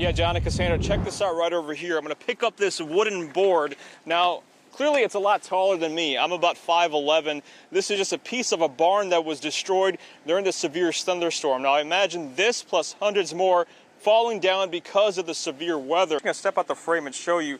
Yeah, John and Cassandra, check this out right over here. I'm going to pick up this wooden board. Now, clearly it's a lot taller than me. I'm about 5'11". This is just a piece of a barn that was destroyed during the severe thunderstorm. Now, I imagine this plus hundreds more falling down because of the severe weather. I'm going to step out the frame and show you.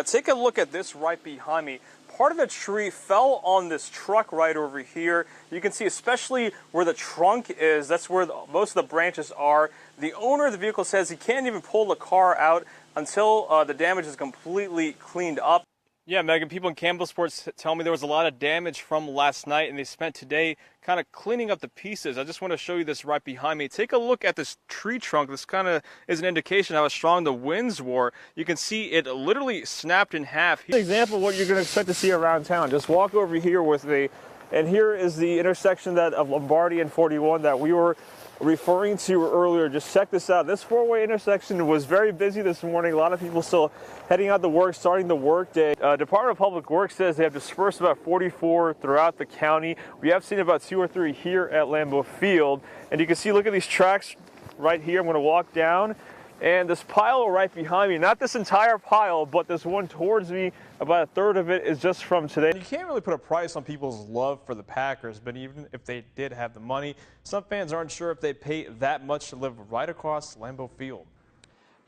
Take a look at this right behind me. Part of the tree fell on this truck right over here. You can see especially where the trunk is, that's where most of the branches are. The owner of the vehicle says he can't even pull the car out until the damage is completely cleaned up. Yeah, Megan, people in Campbell Sports tell me there was a lot of damage from last night, and they spent today kind of cleaning up the pieces. I just want to show you this right behind me. Take a look at this tree trunk. This kind of is an indication how strong the winds were. You can see it literally snapped in half. Here's an example of what you're going to expect to see around town. Just walk over here with me, and here is the intersection of Lombardi and 41 that we were referring to earlier. Just check this out. This four-way intersection was very busy this morning. A lot of people still heading out to work, starting the work day. Department of Public Works says they have dispersed about 44 throughout the county. We have seen about 2 or 3 here at Lambeau Field. And you can see, look at these tracks right here. I'm going to walk down. And this pile right behind me, not this entire pile, but this one towards me, about a third of it is just from today. You can't really put a price on people's love for the Packers, but even if they did have the money, some fans aren't sure if they'd pay that much to live right across Lambeau Field.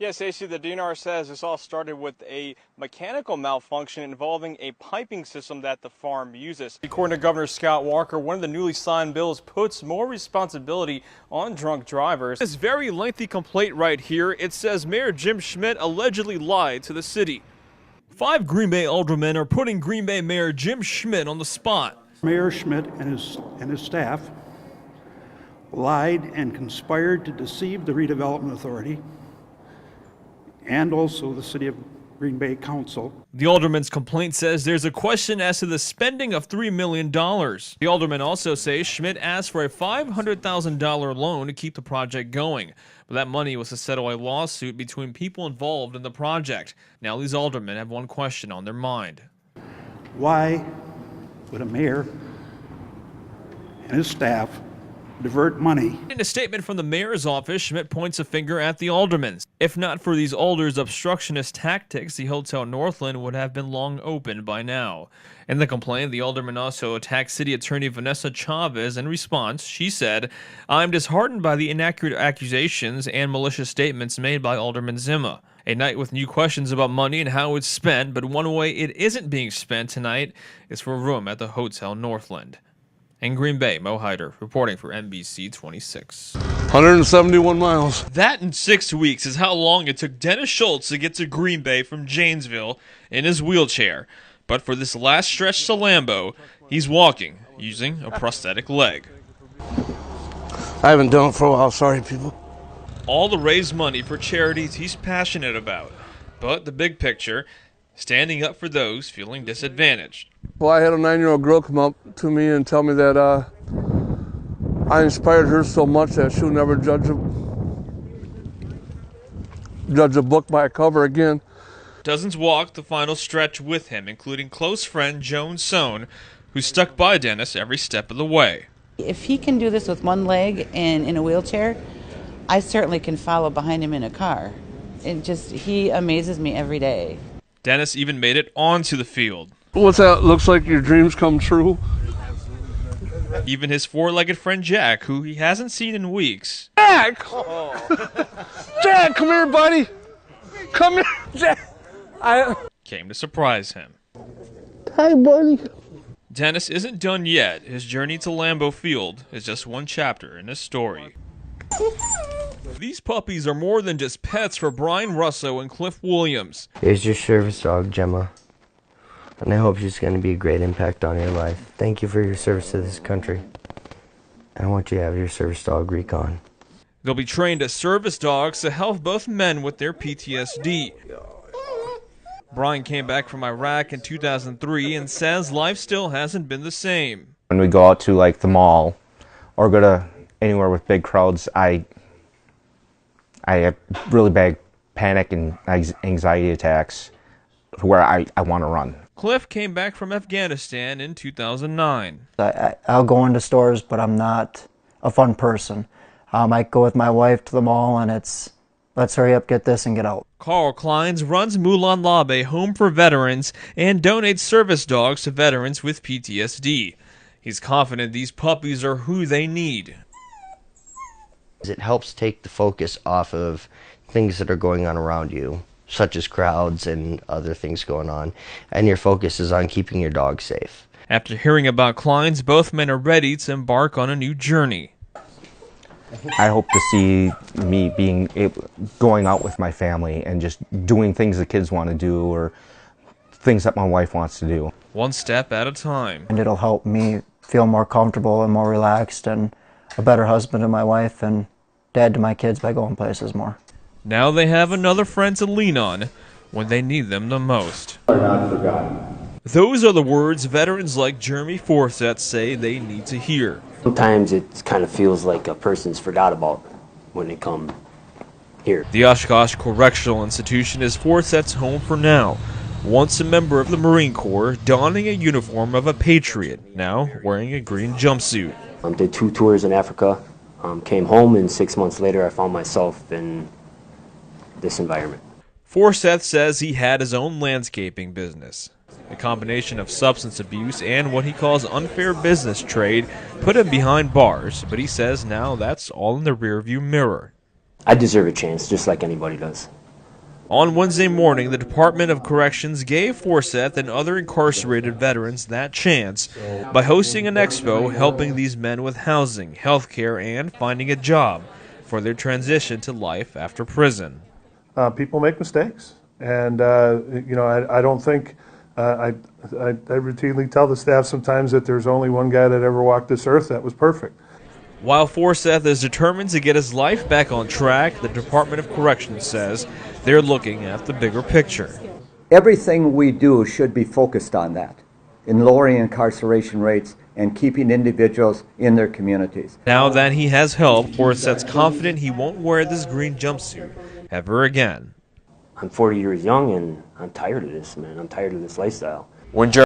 Yes, Stacey, the DNR says this all started with a mechanical malfunction involving a piping system that the farm uses. According to Governor Scott Walker, one of the newly signed bills puts more responsibility on drunk drivers. This very lengthy complaint right here, it says Mayor Jim Schmidt allegedly lied to the city. 5 Green Bay aldermen are putting Green Bay Mayor Jim Schmidt on the spot. Mayor Schmidt and his staff lied and conspired to deceive the Redevelopment Authority and also the City of Green Bay Council. The alderman's complaint says there's a question as to the spending of $3 million. The alderman also says Schmidt asked for a $500,000 loan to keep the project going, but that money was to settle a lawsuit between people involved in the project. Now these aldermen have one question on their mind. Why would a mayor and his staff divert money? In a statement from the mayor's office, Schmidt points a finger at the aldermen. If not for these alders' obstructionist tactics, the Hotel Northland would have been long open by now. In the complaint, the alderman also attacked City Attorney Vanessa Chavez. In response, she said, "I'm disheartened by the inaccurate accusations and malicious statements made by Alderman Zima. A night with new questions about money and how it's spent, but one way it isn't being spent tonight is for a room at the Hotel Northland." In Green Bay, Mo Hyder, reporting for NBC 26. 171 miles. That in 6 weeks is how long it took Dennis Schultz to get to Green Bay from Janesville in his wheelchair. But for this last stretch to Lambeau, he's walking using a prosthetic leg. I haven't done it for a while, sorry people. All to raise money for charities he's passionate about. But the big picture, standing up for those feeling disadvantaged. Well, I had a 9-year-old girl come up to me and tell me that I inspired her so much that she'll never judge a book by a cover again. Dozens walked the final stretch with him, including close friend Joan Sohn, who stuck by Dennis every step of the way. If he can do this with one leg and in a wheelchair, I certainly can follow behind him in a car. He amazes me every day. Dennis even made it onto the field. What's that? Looks like your dreams come true. Even his four-legged friend Jack, who he hasn't seen in weeks. Jack! Oh. Jack, come here, buddy. Come here, Jack. Came to surprise him. Hi, buddy. Dennis isn't done yet. His journey to Lambeau Field is just one chapter in his story. These puppies are more than just pets for Brian Russo and Cliff Williams. Here's your service dog, Gemma. And I hope she's going to be a great impact on your life. Thank you for your service to this country. I want you to have your service dog, Recon. They'll be trained as service dogs to help both men with their PTSD. Brian came back from Iraq in 2003 and says life still hasn't been the same. When we go out to like the mall or go to anywhere with big crowds, I have really bad panic and anxiety attacks where I want to run. Cliff came back from Afghanistan in 2009. I'll go into stores, but I'm not a fun person. I go with my wife to the mall, and it's let's hurry up, get this, and get out. Carl Kleins runs Mulan Labe Home for Veterans and donates service dogs to veterans with PTSD. He's confident these puppies are who they need. It helps take the focus off of things that are going on around you, such as crowds and other things going on, and your focus is on keeping your dog safe. After hearing about Kleins, both men are ready to embark on a new journey. I hope to see me going out with my family and just doing things the kids want to do or things that my wife wants to do. One step at a time. And it'll help me feel more comfortable and more relaxed and a better husband to my wife and dad to my kids by going places more. Now they have another friend to lean on when they need them the most. Those are the words veterans like Jeremy Forseth say they need to hear. Sometimes it kind of feels like a person's forgot about when they come here. The Oshkosh Correctional Institution is Forseth's home for now. Once a member of the Marine Corps, donning a uniform of a patriot, now wearing a green jumpsuit. Did 2 tours in Africa, came home, and 6 months later I found myself in this environment. Forseth says he had his own landscaping business. A combination of substance abuse and what he calls unfair business trade put him behind bars, but he says now that's all in the rearview mirror. I deserve a chance, just like anybody does. On Wednesday morning, the Department of Corrections gave Forseth and other incarcerated veterans that chance by hosting an expo helping these men with housing, health care, and finding a job for their transition to life after prison. People make mistakes, and I don't think I routinely tell the staff sometimes that there's only one guy that ever walked this earth that was perfect. While Forseth is determined to get his life back on track, the Department of Corrections says they're looking at the bigger picture. Everything we do should be focused on that, in lowering incarceration rates and keeping individuals in their communities. Now that he has help, Forseth's confident he won't wear this green jumpsuit ever again. I'm 40 years young and I'm tired of this, man. I'm tired of this lifestyle. When